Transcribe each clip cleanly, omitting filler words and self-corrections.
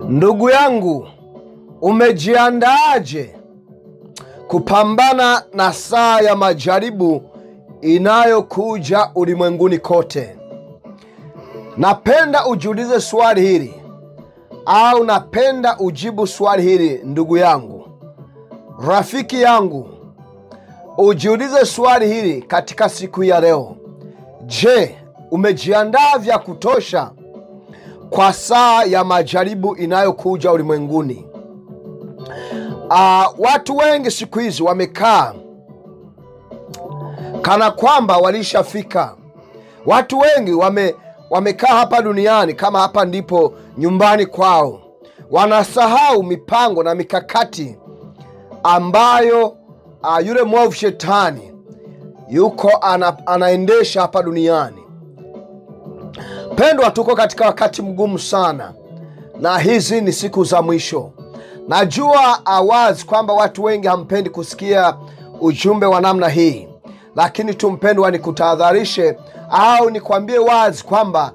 Ndugu yangu, umejiandaaje kupambana na saa ya majaribu inayokuja ulimwenguni kote? Napenda ujiulize swali hili, au napenda ujibu swali hili. Ndugu yangu, rafiki yangu, ujiulize swali hili katika siku ya leo. Je, umejiandaa vya kutosha kwa saa ya majaribu inayokuja ulimwenguni? Watu wengi siku hizi wamekaa kana kwamba walishafika. Watu wengi wamekaa hapa duniani kama hapa ndipo nyumbani kwao. Wanasahau mipango na mikakati ambayo yule mwovu shetani yuko anaendesha hapa duniani. Pendwa, tuko katika wakati mgumu sana, na hizi ni siku za mwisho. Najua wazi kwamba watu wengi hampendi kusikia ujumbe wa namna hii, lakini tumpendwa, nikutahadharishe au nikwambie wazi kwamba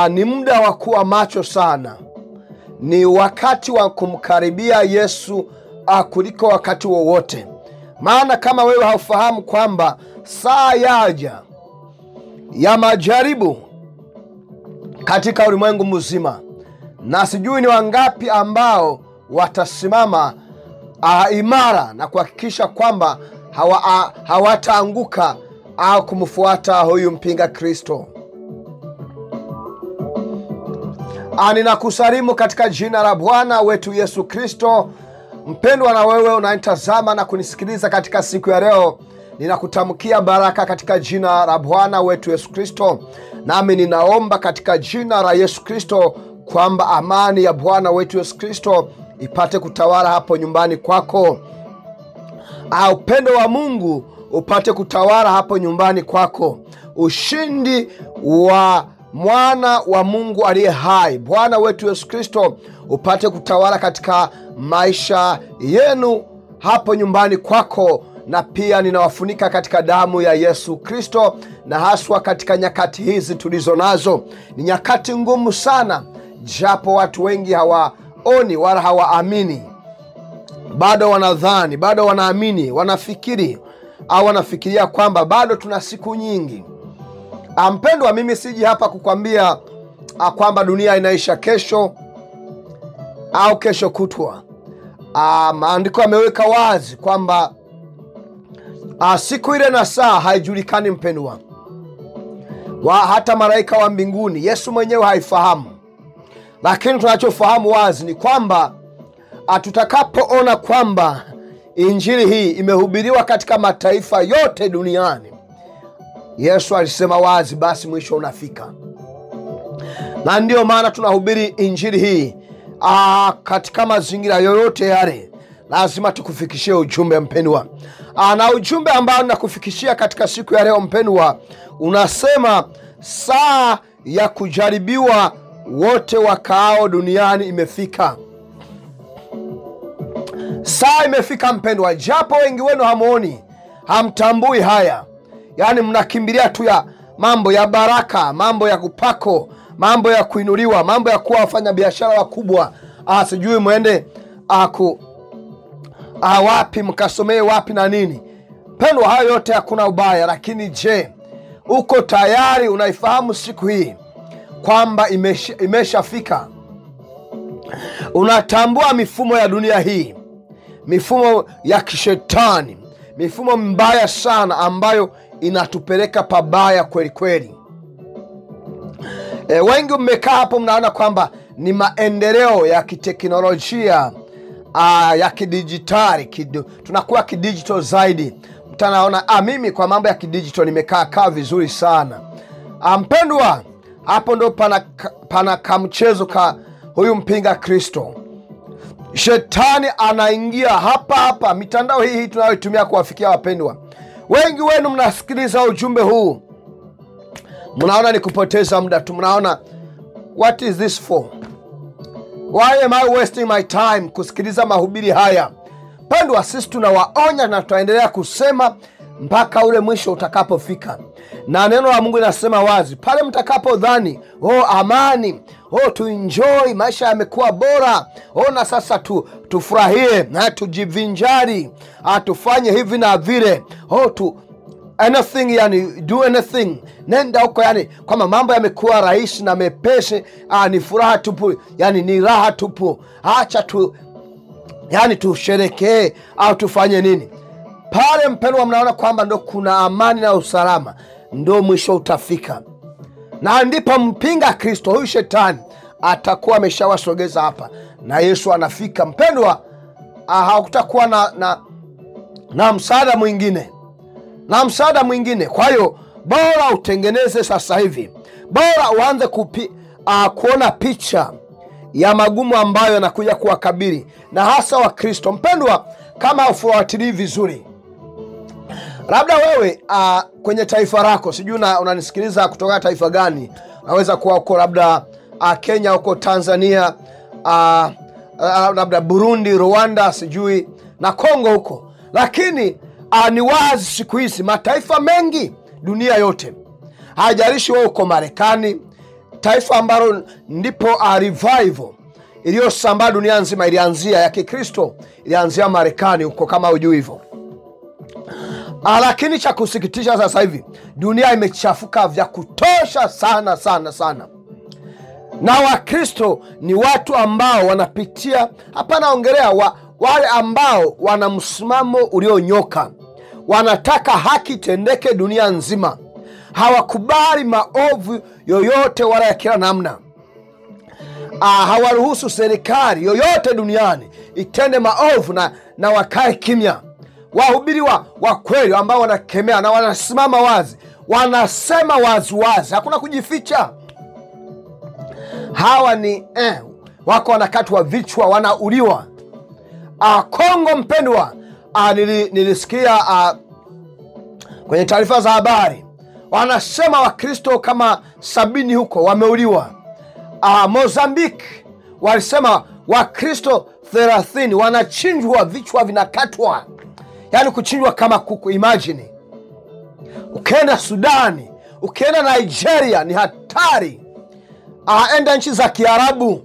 ni muda wa kuwa macho sana. Ni wakati wa kumkaribia Yesu kuliko wakati wowote. Maana kama wewe haufahamu kwamba saa yaja ya majaribu katika ulimwengu mzima, na sijui ni wangapi ambao watasimama imara na kuhakikisha kwamba hawataanguka au kumfuata huyu mpinga Kristo. Ninakusalimu katika jina la Bwana wetu Yesu Kristo. Mpendwa, na wewe unanitazama na kunisikiliza katika siku ya leo, ninakutamkia baraka katika jina la Bwana wetu Yesu Kristo. Nami ninaomba katika jina la Yesu Kristo kwamba amani ya Bwana wetu Yesu Kristo ipate kutawala hapo nyumbani kwako. Upendo wa Mungu upate kutawala hapo nyumbani kwako. Ushindi wa mwana wa Mungu aliye hai, Bwana wetu Yesu Kristo, upate kutawala katika maisha yenu hapo nyumbani kwako. Na pia ninawafunika katika damu ya Yesu Kristo, na haswa katika nyakati hizi tulizo nazo. Ni nyakati ngumu sana, japo watu wengi hawaoni wala hawaamini. Bado wanadhani, bado wanaamini, wanafikiri au wanafikiria kwamba bado tuna siku nyingi. Mpendwa, mimi siji hapa kukwambia kwamba dunia inaisha kesho au kesho kutwa. Maandiko yameweka wazi kwamba siku ile na saa haijulikani, mpendwa. Hata malaika wa mbinguni, Yesu mwenyewe haifahamu. Lakini tunachofahamu wazi ni kwamba tutakapoona kwamba injili hii imehubiriwa katika mataifa yote duniani, Yesu alisema wazi, basi mwisho unafika. Na ndio maana tunahubiri injili hii katika mazingira yoyote yale. Lazima tukufikishie ujumbe, mpendwa. Na ujumbe ambao nakufikishia katika siku ya leo, mpendwa, unasema saa ya kujaribiwa wote wakaao duniani imefika. Saa imefika, mpendwa, japo wengi wenu hamuoni, hamtambui haya. Yaani mnakimbilia tu ya mambo ya baraka, mambo ya kupako, mambo ya kuinuliwa, mambo ya kuwa wafanya biashara wakubwa. Sijui muende wapi, mkasomee wapi na nini. Pendwa, hayo yote hakuna ubaya, lakini je, uko tayari? Unaifahamu siku hii kwamba imeshafika? Unatambua mifumo ya dunia hii, mifumo ya kishetani, mifumo mbaya sana ambayo inatupeleka pabaya kweli kweli. Wengi mmekaa hapo mnaona kwamba ni maendeleo ya kiteknolojia, ya kidijitali, tunakuwa kidigital zaidi. Mtanaona mimi kwa mambo ya kidigital nimekaa vizuri sana. Mpendwa, hapo ndo pana kamchezo ka huyu mpinga Kristo. Shetani anaingia hapa mitandao hii tunayoitumia kuwafikia wapendwa. Wengi wenu mnasikiliza ujumbe huu, mnaona ni kupoteza muda tu. Mnaona, what is this for? Why am I wasting my time kusikiliza mahubiri haya? Pendwa, sisi tunawaonya na tutaendelea kusema mpaka ule mwisho utakapofika. Na neno la Mungu linasema wazi, pale mtakapodhani amani, tuenjoy, maisha yamekuwa bora, na sasa tufurahie na tujivinjari, tufanye hivi na vile, anything, yani do anything, nenda huko, yani kama mambo yamekuwa rahisi na mepesi, ni furaha tupu, yani ni raha tupu, acha yani tusherekee au tufanye nini. Pale mpendwa, mnaona kwamba ndo kuna amani na usalama, ndo mwisho utafika, na ndipo mpinga Kristo, huyu shetani, atakuwa ameshawasogeza hapa, na Yesu anafika. Mpendwa, hakutakuwa na msaada mwingine. Kwa hiyo bora utengeneze sasa hivi, bora uanze kuona picha ya magumu ambayo yanakuja kuwakabili, na hasa wa Kristo. Mpendwa, kama ufuatilii vizuri, labda wewe kwenye taifa lako, sijui unanisikiliza kutoka taifa gani, naweza kuwa uko labda Kenya, uko Tanzania, labda Burundi, Rwanda, sijui na Kongo huko, lakini ni wazi siku hizi mataifa mengi dunia yote, hajalishi wewe uko Marekani, taifa ambalo ndipo revival iliyosambaa dunia nzima ilianzia, ya Kikristo ilianzia Marekani huko, kama hujui hivyo. Lakini cha kusikitisha, sasa hivi dunia imechafuka vya kutosha sana sana sana, na Wakristo ni watu ambao wanapitia, hapa naongelea wale ambao wana msimamo ulionyoka, wanataka haki tendeke dunia nzima, hawakubali maovu yoyote wala ya kila namna, hawaruhusu serikali yoyote duniani itende maovu na wakae kimya. Wahubiri wa kweli ambao wanakemea na wanasimama wazi, wanasema wazi, hakuna kujificha. Hawa ni wako wanakatwa vichwa, wanauliwa. Kongo mpendwa, nilisikia kwenye taarifa za habari, wanasema Wakristo kama 70 huko wameuliwa. Mozambique walisema Wakristo 30 wanachinjwa, vichwa vinakatwa, yani kuchinjwa kama kuku. Imagine, ukienda Sudani, ukienda Nigeria, ni hatari. Enda nchi za Kiarabu,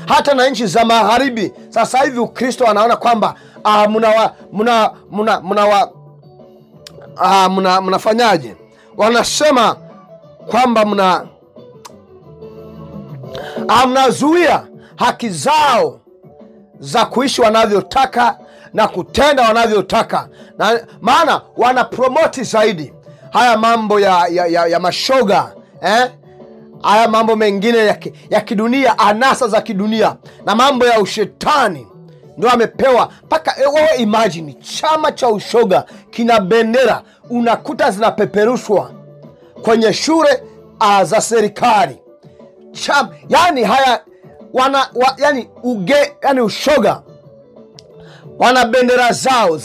hata na nchi za magharibi. Sasa hivi Ukristo wanaona kwamba mnafanyaje, wanasema kwamba mnazuia haki zao za kuishi wanavyotaka na kutenda wanavyotaka, na maana wanapromoti zaidi haya mambo ya mashoga, haya mambo mengine ya kidunia, anasa za kidunia na mambo ya ushetani, ndio amepewa mpaka. Wewe imagine, chama cha ushoga kina bendera, unakuta zinapeperushwa kwenye shule za serikali. Yani haya yani ushoga, wana bendera zao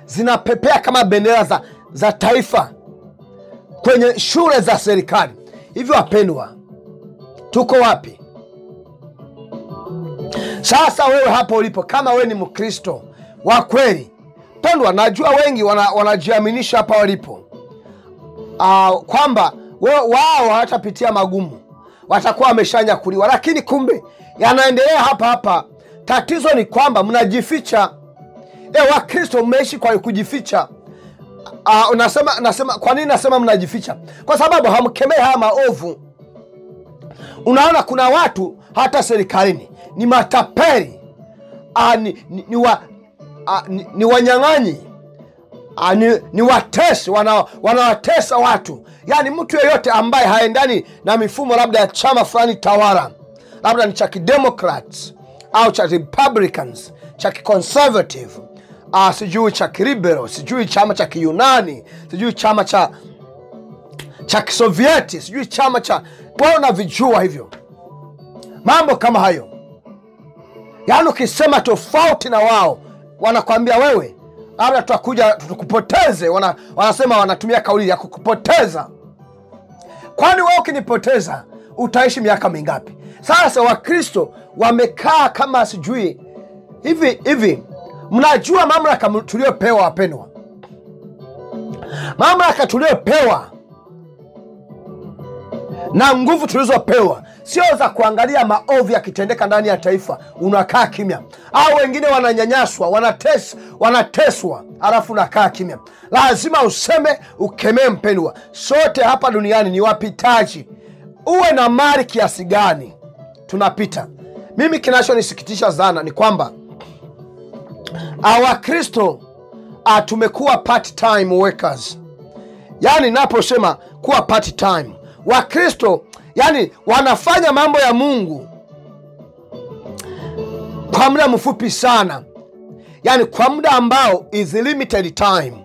zinapepea kama bendera za taifa kwenye shule za serikali. Hivyo wapendwa, tuko wapi sasa? Wewe hapo ulipo, kama wewe ni Mkristo wa kweli, pendwa, najua wengi wanajiaminisha hapa walipo, kwamba wao hawatapitia magumu, watakuwa wameshanyakuliwa, lakini kumbe yanaendelea hapa. Tatizo ni kwamba mnajificha. Wakristo mmeishi kwa kujificha. Nasema kwa nini nasema mnajificha? Kwa sababu hamkemei haya maovu. Unaona, kuna watu hata serikalini ni matapeli, ni wanyang'anyi, ni watesi, wanawatesa watu. Yani mtu yeyote ambaye haendani na mifumo labda ya chama fulani tawala, labda ni cha Democrats au cha Republicans, cha Conservative, sijui cha Liberal, sijui chama cha Kiyunani, sijui chama cha Kisovieti, sijui chama cha, wao na vijua hivyo mambo kama hayo. Yani ukisema tofauti na wao, wanakwambia wewe labda tutakuja tukupoteze. Wanasema, wanatumia kauli ya kukupoteza. Kwani wewe ukinipoteza utaishi miaka mingapi? Sasa Wakristo wamekaa kama sijui hivi. Mnajua mamlaka tuliopewa wapendwa? Mamlaka tuliyopewa na nguvu tulizopewa sio za kuangalia maovu yakitendeka ndani ya taifa unakaa kimya, au wengine wananyanyaswa, wanateswa alafu unakaa kimya. Lazima useme, ukemee. Mpendwa, sote hapa duniani ni wapitaji. Uwe na mali kiasi gani, tunapita. Mimi kinachonisikitisha sana ni kwamba Wakristo tumekuwa part time workers. Yani naposema kuwa part time, Wakristo yani wanafanya mambo ya Mungu kwa muda mfupi sana, yani kwa muda ambao is limited time.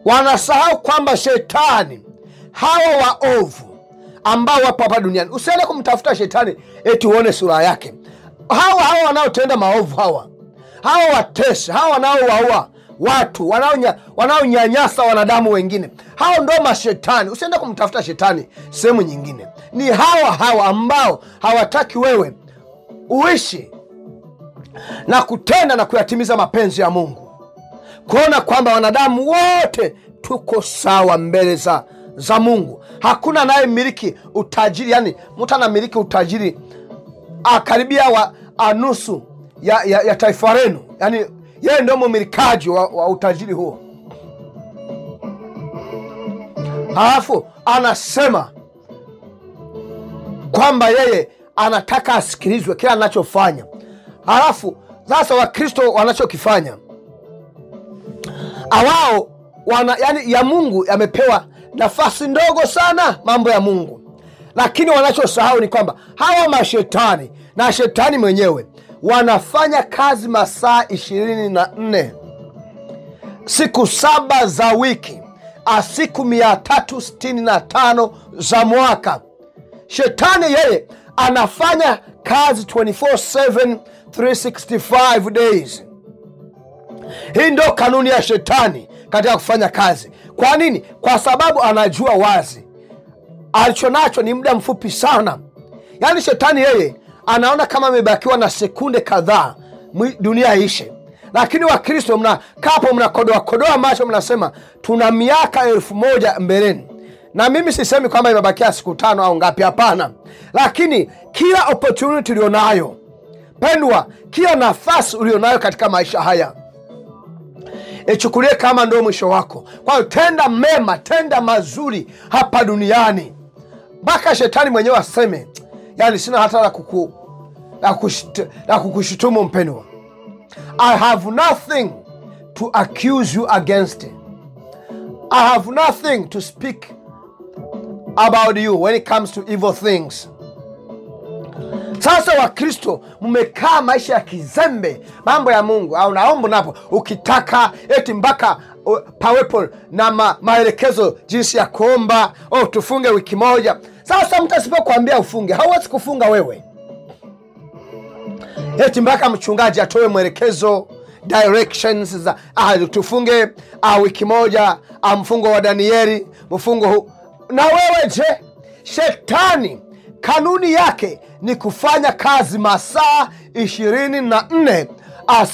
Wanasahau kwamba shetani, hawa waovu ambao wapo hapa duniani, usiende kumtafuta shetani eti uone sura yake. Hawa wanaotenda maovu, hawa watesi, hawa wanaowaua watu, wanaonyanyasa wanadamu wengine, hao ndo mashetani. Usiende kumtafuta shetani sehemu nyingine. Ni hawa ambao hawataki wewe uishi na kutenda na kuyatimiza mapenzi ya Mungu, kuona kwamba wanadamu wote tuko sawa mbele za Mungu. Hakuna anayemiliki utajiri, yani mtu anamiliki utajiri karibia nusu ya taifa lenu, yani yeye ndio mmilikaji wa utajiri huo. Halafu anasema kwamba yeye anataka asikilizwe kila anachofanya. Halafu sasa Wakristo wanachokifanya, wao yani ya Mungu yamepewa nafasi ndogo sana, mambo ya Mungu. Lakini wanachosahau ni kwamba hawa mashetani na shetani mwenyewe wanafanya kazi masaa 24, siku 7 za wiki, siku 365 za mwaka. Shetani yeye anafanya kazi 24/7, 365 days. Hii ndio kanuni ya shetani katika kufanya kazi. Kwa nini? Kwa sababu anajua wazi alichonacho ni muda mfupi sana. Yaani shetani yeye anaona kama amebakiwa na sekunde kadhaa dunia ishe. Lakini Wakristo mnakaa hapo mnakodoa macho, mnasema tuna miaka 1000 mbeleni. Na mimi sisemi kwamba imebakia siku 5 au ngapi, hapana. Lakini kila opportunity ulionayo, pendwa, kila nafasi ulionayo katika maisha haya, ichukulie kama ndio mwisho wako. Kwa hiyo tenda mema, tenda mazuri hapa duniani, mpaka shetani mwenyewe aseme, yani sina hata la kukushutumu mpendwa. I have nothing to accuse you against. I have nothing to speak about you when it comes to evil things. Sasa Wakristo mmekaa maisha ya kizembe, mambo ya Mungu au naomba napo ukitaka eti mpaka pawepo na maelekezo jinsi ya kuomba, tufunge wiki moja. Sasa mtu asipokuambia ufunge, hauwezi kufunga wewe. Eti mpaka mchungaji atoe mwelekezo, directions za tufunge wiki moja, mfungo wa Danieli, mfungo huu. Na wewe je? Shetani kanuni yake ni kufanya kazi masaa 24,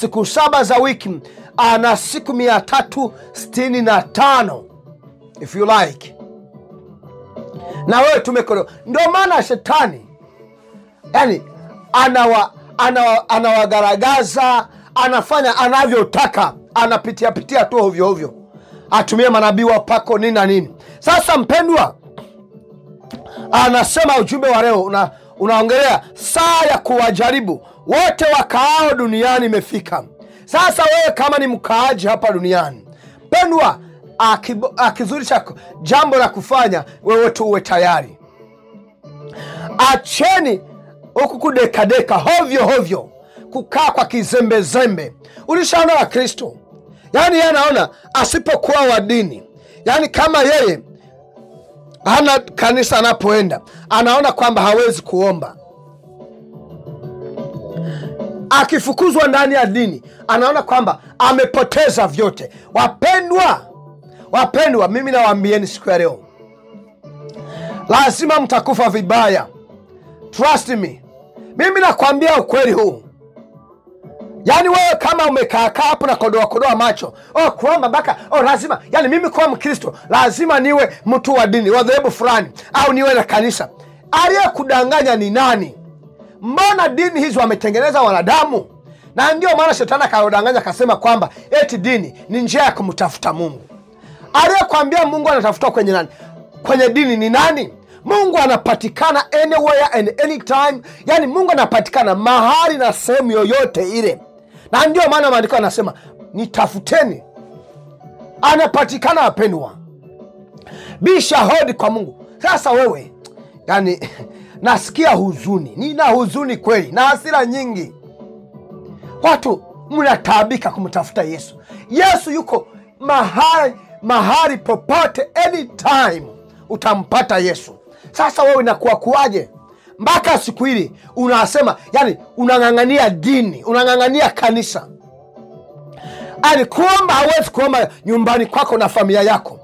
siku 7 za wiki, na siku 365 if you like. Na wewe tumekodo. Ndio maana shetani yani anawagaragaza, anafanya anavyotaka, anapitia tu ovyo, atumie manabii wa pako nini na nini. Sasa mpendwa, anasema ujumbe wa leo unaongelea saa ya kuwajaribu wote wakaao duniani imefika. Sasa wewe kama ni mkaaji hapa duniani, mpendwa, akizuri chako jambo la kufanya, wewe tu uwe tayari. Acheni huku kudekadeka hovyo, kukaa kwa kizembe. Ulishaona Wakristo, yani yeye anaona asipokuwa wa dini, yani kama yeye hana kanisa anapoenda, anaona kwamba hawezi kuomba. Akifukuzwa ndani ya dini, anaona kwamba amepoteza vyote. Wapendwa, mimi nawaambieni siku ya leo, lazima mtakufa vibaya. Trust me. Mimi nakwambia ukweli huu. Yani wewe kama umekaa hapo na kodoa macho, kuomba mpaka lazima, yani mimi kuwa Mkristo lazima niwe mtu wa dini wa dhehebu fulani au niwe na kanisa. Aliyekudanganya ni nani? Mbona dini hizo wametengeneza wanadamu? Na ndio maana shetani akawadanganya akasema kwamba eti dini ni njia ya kumtafuta Mungu. Aliyekwambia Mungu anatafutwa kwenye nani? Kwenye dini ni nani? Mungu anapatikana anywhere and anytime. Yani Mungu anapatikana mahali na sehemu yoyote ile. Na ndio maana maandiko yanasema nitafuteni. Anapatikana wapendwa. Bisha hodi kwa Mungu. Sasa wewe, yani nasikia huzuni. Nina huzuni kweli na hasira nyingi. Watu mnataabika kumtafuta Yesu. Yesu yuko mahali popote, anytime utampata Yesu. Sasa wewe inakuwa kuaje mpaka siku hili unasema, yani unang'ang'ania dini, unang'ang'ania kanisa? Yani kuomba hawezi kuomba nyumbani kwako na familia yako.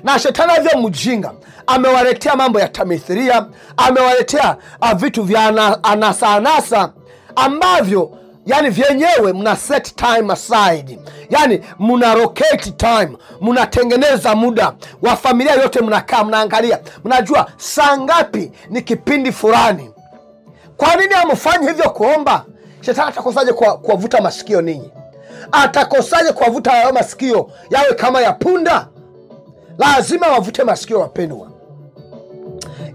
Na shetani hivyo mjinga amewaletea mambo ya tamithilia, amewaletea vitu vya anasa ambavyo yani vyenyewe mna set time aside. Yani mna rotate time, mnatengeneza muda wa familia yote, mnakaa mnaangalia, mnajua saa ngapi ni kipindi fulani. Kwa nini hamfanyi hivyo kuomba? Shetani atakosaje kuwavuta masikio ninyi? Atakosaje kuwavuta masikio yawe kama ya punda? Lazima wavute masikio wapendwa.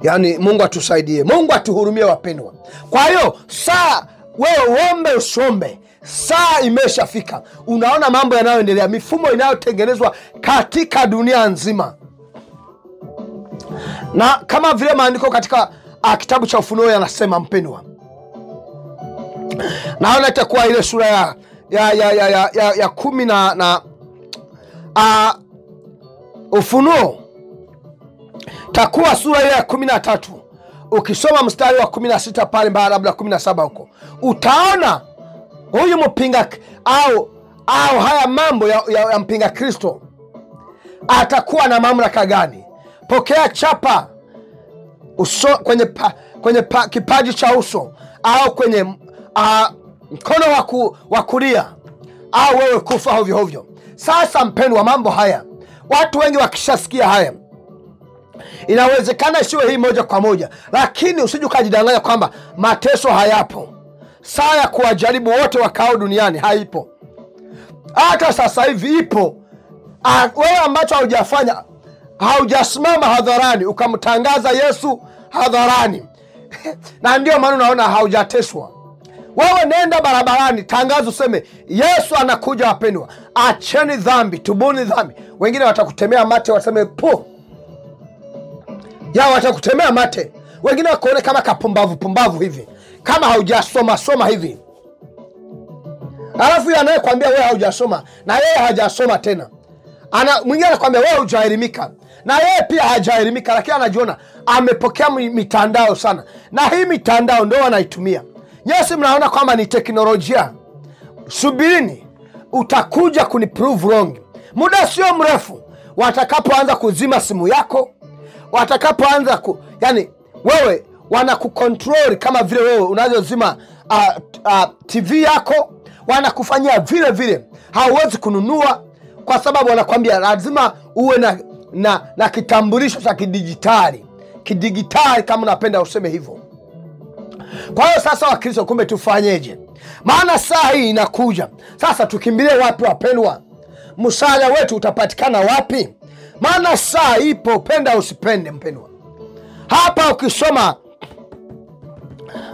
Yani Mungu atusaidie, Mungu atuhurumie wapendwa. Kwa hiyo saa wewe uombe usombe, saa imeshafika. Unaona mambo yanayoendelea, mifumo inayotengenezwa katika dunia nzima. Na kama vile maandiko katika kitabu cha Ufunuo yanasema mpendwa, naona itakuwa ile sura ya 10 na Ufunuo takuwa sura ya 13. Ukisoma mstari wa 16 pale mpaka labda 17 huko, utaona huyu mpinga au haya mambo ya mpinga Kristo atakuwa na mamlaka gani. Pokea chapa kwenye kipaji cha uso au kwenye mkono wa kulia, au wewe kufa hovyo. Sasa mpendwa, mambo haya watu wengi wakishasikia haya, inawezekana siwe hii moja kwa moja, lakini usije ukajidanganya kwamba mateso hayapo. Saa ya kuwajaribu wote wakao duniani haipo. Hata sasa hivi ipo. Wewe ambacho haujafanya, haujasimama hadharani ukamtangaza Yesu hadharani na ndio maana unaona haujateswa. Wewe nenda barabarani, tangaza useme Yesu anakuja wapendwa. Acheni dhambi, tubuni dhambi. Wengine watakutemea mate, waseme po. Watakutemea mate. Wengine wakuone kama kapumbavu hivi, kama haujasoma hivi. Alafu anayekwambia wewe haujasoma na yeye hajasoma tena. Mwingine anakuambia wewe hujaelimika na yeye pia hajaelimika, lakini anajiona amepokea mitandao sana. Na hii mitandao ndio wanaitumia. Yesu mnaona kwamba ni teknolojia. Subirini, utakuja kuniprove wrong. Muda sio mrefu watakapoanza kuzima simu yako, watakapoanza yani wewe wanakukontrol kama vile wewe unazozima TV yako, wanakufanyia vile. Hauwezi kununua kwa sababu wanakwambia lazima uwe na kitambulisho cha kidigitali kama unapenda useme hivyo. Kwa hiyo sasa Wakristo, kumbe tufanyeje? Maana saa hii inakuja. Sasa tukimbilie wapi wapendwa? Msaada wetu utapatikana wapi? Maana saa ipo, penda usipende mpendwa. Hapa ukisoma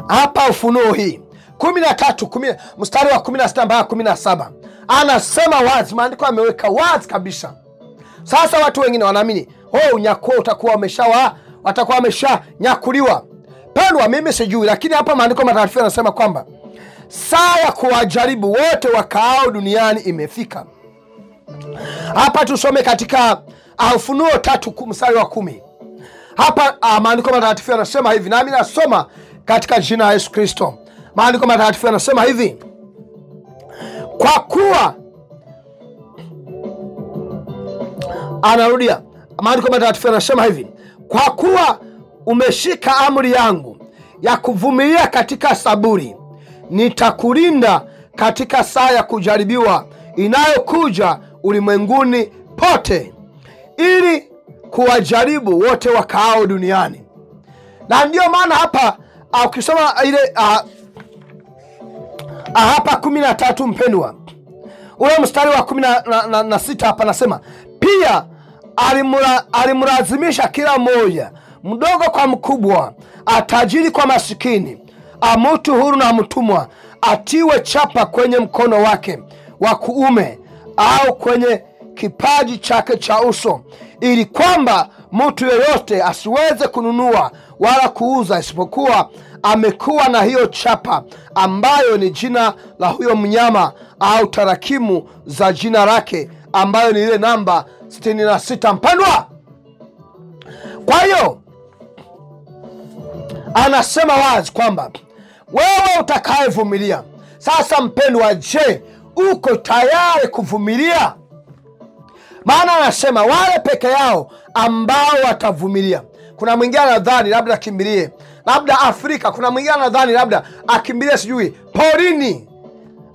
hapa Ufunuo hii 13 mstari wa 16 mpaka 17, anasema wazi, maandiko yameweka wazi kabisa. Sasa watu wengine wanaamini unyakuo watakuwa wameshanyakuliwa. Pendwa, mimi sijui, lakini hapa maandiko matakatifu yanasema kwamba saa ya kuwajaribu wote wakaao duniani imefika. Hapa tusome katika Ufunuo 3 mstari wa 10. Hapa maandiko matakatifu yanasema hivi, nami nasoma katika jina la Yesu Kristo. Maandiko matakatifu yanasema hivi: kwa kuwa, anarudia, maandiko matakatifu yanasema hivi: kwa kuwa umeshika amri yangu ya kuvumilia katika saburi, nitakulinda katika saa ya kujaribiwa inayokuja ulimwenguni pote, ili kuwajaribu wote wakaao duniani. Na ndio maana hapa ukisoma ile hapa 13 mpendwa, ule mstari wa 16 hapa nasema, pia alimlazimisha kila mmoja, mdogo kwa mkubwa, atajiri kwa masikini, mtu huru na mtumwa, atiwe chapa kwenye mkono wake wa kuume au kwenye kipaji chake cha uso, ili kwamba mtu yeyote asiweze kununua wala kuuza isipokuwa amekuwa na hiyo chapa, ambayo ni jina la huyo mnyama au tarakimu za jina lake, ambayo ni ile namba 66. Mpendwa, kwa hiyo anasema wazi kwamba wewe utakayevumilia. Sasa mpendwa, je, uko tayari kuvumilia? Maana anasema wale peke yao ambao watavumilia. Kuna mwingine anadhani labda akimbilie labda Afrika, kuna mwingine anadhani labda akimbilie sijui porini,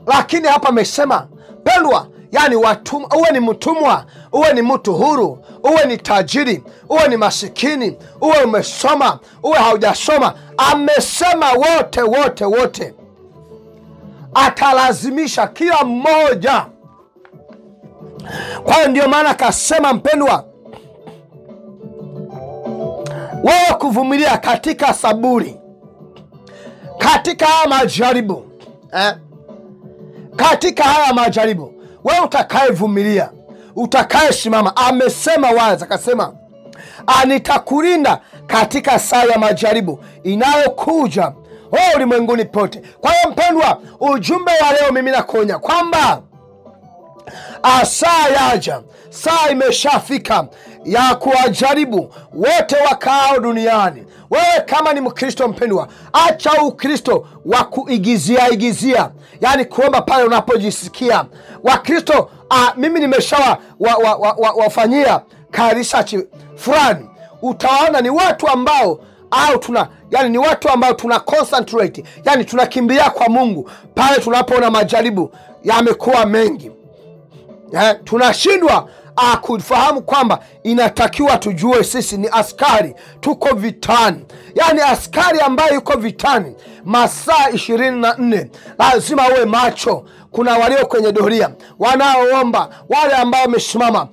lakini hapa amesema pendwa, yani uwe ni mtumwa, uwe ni mtu huru, uwe ni tajiri, uwe ni masikini, uwe umesoma, uwe haujasoma, amesema wote atalazimisha kila mmoja. Kwa hiyo ndio maana akasema mpendwa, wewe kuvumilia katika saburi, katika haya majaribu, katika haya majaribu, wewe utakayevumilia, utakayesimama, amesema wazi, akasema nitakulinda katika saa ya majaribu inayokuja ulimwenguni pote. Kwa hiyo mpendwa, ujumbe wa leo mimi nakuonya kwamba saa yaja, saa imeshafika ya kuwajaribu wote wakaao duniani. Wewe kama ni Mkristo mpendwa, acha Ukristo wa kuigizia, yani kuomba pale unapojisikia. Wakristo mimi nimeshawa wafanyia research fulani, utaona ni watu ambao ni watu ambao tuna concentrate, yani tunakimbilia kwa Mungu pale tunapoona majaribu yamekuwa mengi. Tunashindwa kufahamu kwamba inatakiwa tujue sisi ni askari, tuko vitani. Yani askari ambaye yuko vitani masaa 24 lazima uwe macho. Kuna walio kwenye doria wanaoomba, wale ambao wamesimama,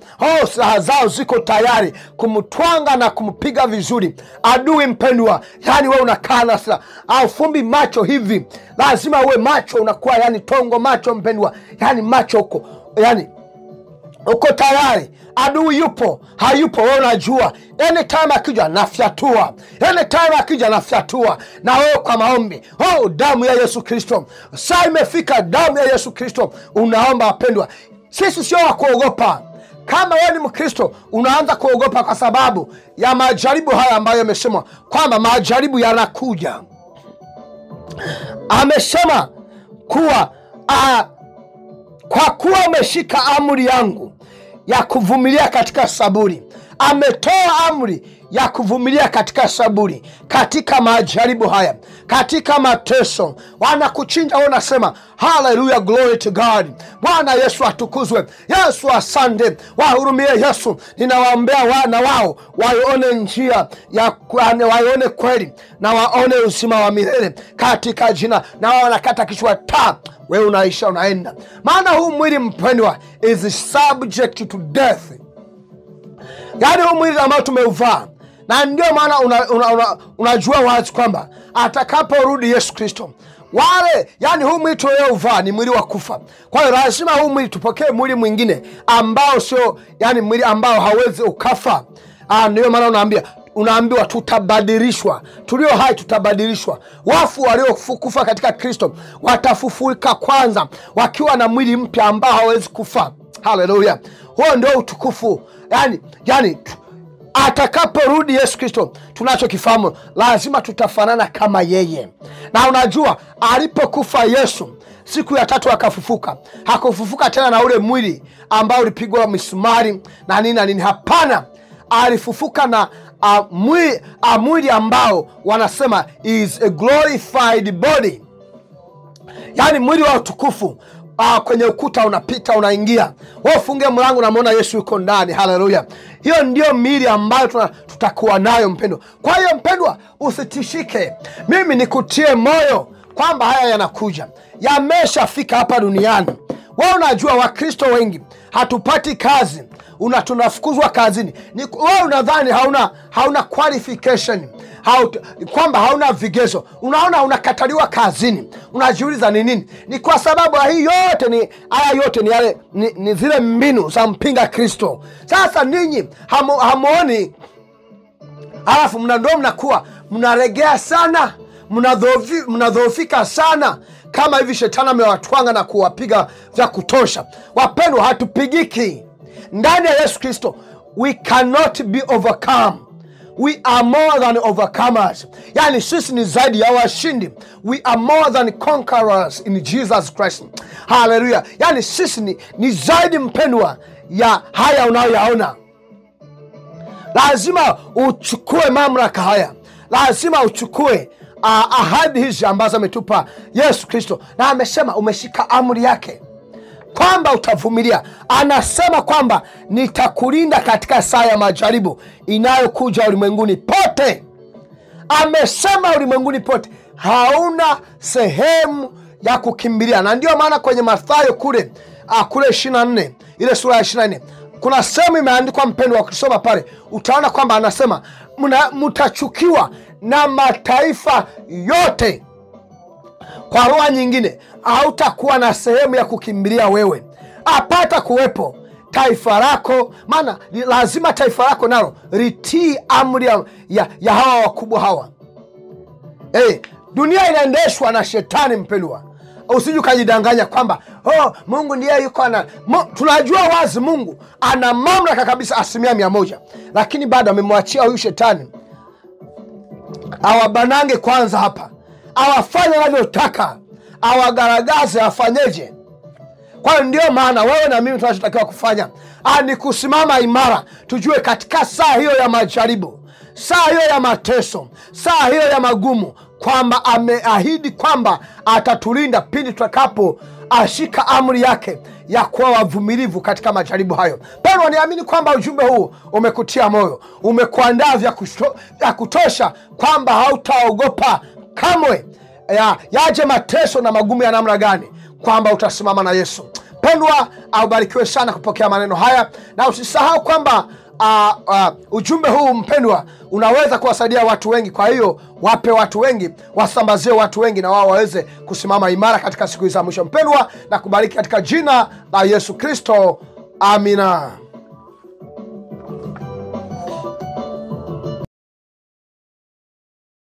silaha zao ziko tayari kumtwanga na kumpiga vizuri adui mpendwa. Yani wewe unakaa na silaha au fumbi macho hivi, lazima uwe macho, unakuwa yani tongo macho mpendwa, yani macho huko, yani uko tayari. Adui yupo hayupo, wewe unajua. Anytime akija nafyatua, anytime akija nafyatua. Na wewe kwa maombi, damu ya Yesu Kristo, saa imefika, damu ya Yesu Kristo unaomba. Wapendwa, sisi sio wa kuogopa. Kama wewe ni Mkristo unaanza kuogopa kwa sababu ya majaribu haya ambayo yamesema kwamba majaribu yanakuja, amesema kuwa kwa kuwa umeshika amri yangu ya kuvumilia katika saburi. Ametoa amri ya kuvumilia katika saburi, katika majaribu haya, katika mateso. Wanakuchinja, unasema hallelujah, glory to God. Bwana Yesu atukuzwe. Yesu asante, wahurumie Yesu. Ninawaombea wana wao waone njia waone kweli na waone uzima wa milele katika jina. Na wao wanakata kichwa wewe unaisha, unaenda. Maana huu mwili mpendwa is subject to death. Yani huu mwili ambao tumeuvaa, na ndio maana unajua wazi kwamba atakaporudi Yesu Kristo, yani huu mwili tuliouvaa ni mwili wa kufa. Kwa hiyo lazima huu mwili tupokee mwili mwingine ambao sio, yani mwili ambao hawezi ukafa. Ndio maana unaambiwa tutabadilishwa. Tulio hai tutabadilishwa. Wafu waliokufa katika Kristo watafufuka kwanza wakiwa na mwili mpya ambao hawezi kufa. Haleluya. Huo ndio utukufu. Yani atakaporudi Yesu Kristo, tunachokifahamu lazima tutafanana kama yeye. Na unajua alipokufa Yesu, siku ya tatu akafufuka. Hakufufuka tena na ule mwili ambao ulipigwa misumari na nini. Hapana, alifufuka na mwili ambao wanasema is a glorified body. Yani mwili wa utukufu. Kwenye ukuta unapita, unaingia, wewe ufunge mlango, unamwona Yesu yuko ndani. Haleluya! Hiyo ndio miili ambayo tutakuwa nayo mpendwa. Kwa hiyo mpendwa, usitishike. Mimi nikutie moyo kwamba haya yanakuja, yameshafika hapa duniani. Wewe unajua Wakristo wengi hatupati kazi, tunafukuzwa kazini. Wewe unadhani hauna qualification, kwamba hauna vigezo. Unaona unakataliwa kazini, unajiuliza ni nini? Ni kwa sababu haya yote ni zile mbinu za mpinga Kristo. Sasa ninyi hamuoni, alafu ndio mnakuwa mnaregea sana, mnadhoofika sana, kama hivi shetani amewatwanga na kuwapiga vya kutosha. Wapendwa, hatupigiki ndani ya Yesu Kristo. We cannot be overcome. We are more than overcomers. Yani sisi ni zaidi ya washindi. We are more than conquerors in Jesus Christ. Hallelujah. Yani sisi ni zaidi mpendwa ya haya unayoyaona. Lazima uchukue mamlaka haya. Lazima uchukue ahadi hizi ambazo ametupa Yesu Kristo. Na amesema umeshika amri yake kwamba utavumilia. Anasema kwamba nitakulinda katika saa ya majaribu inayokuja ulimwenguni pote. Amesema ulimwenguni pote, hauna sehemu ya kukimbilia. Na ndio maana kwenye Mathayo kule 24, ile sura ya 24, kuna sehemu imeandikwa mpendwa, ukisoma pale utaona kwamba anasema mtachukiwa na mataifa yote. Kwa lugha nyingine, hautakuwa na sehemu ya kukimbilia wewe. Apata kuwepo taifa lako, maana lazima taifa lako nalo litii amri ya hawa wakubwa hawa. Dunia inaendeshwa na shetani mpendwa. Usije ukajidanganya kwamba Mungu ndiye yuko tunajua wazi Mungu ana mamlaka kabisa 100%, lakini bado amemwachia huyu shetani awabanange kwanza hapa, awafanye anavyotaka, awagaragaze, afanyeje. Kwa hiyo ndio maana wewe na mimi tunachotakiwa kufanya ni kusimama imara. Tujue katika saa hiyo ya majaribu, saa hiyo ya mateso, saa hiyo ya magumu, kwamba ameahidi kwamba atatulinda pindi tutakapo ashika amri yake ya kuwa wavumilivu katika majaribu hayo. Pero niamini kwamba ujumbe huu umekutia moyo, umekuandaa vya kutosha kwamba hautaogopa kamwe yaje mateso na magumu ya namna gani, kwamba utasimama na Yesu. Pendwa, ubarikiwe sana kupokea maneno haya, na usisahau kwamba ujumbe huu mpendwa unaweza kuwasaidia watu wengi. Kwa hiyo wape watu wengi, wasambazie watu wengi, na wao waweze kusimama imara katika siku za mwisho. Mpendwa, na kubariki katika jina la Yesu Kristo. Amina.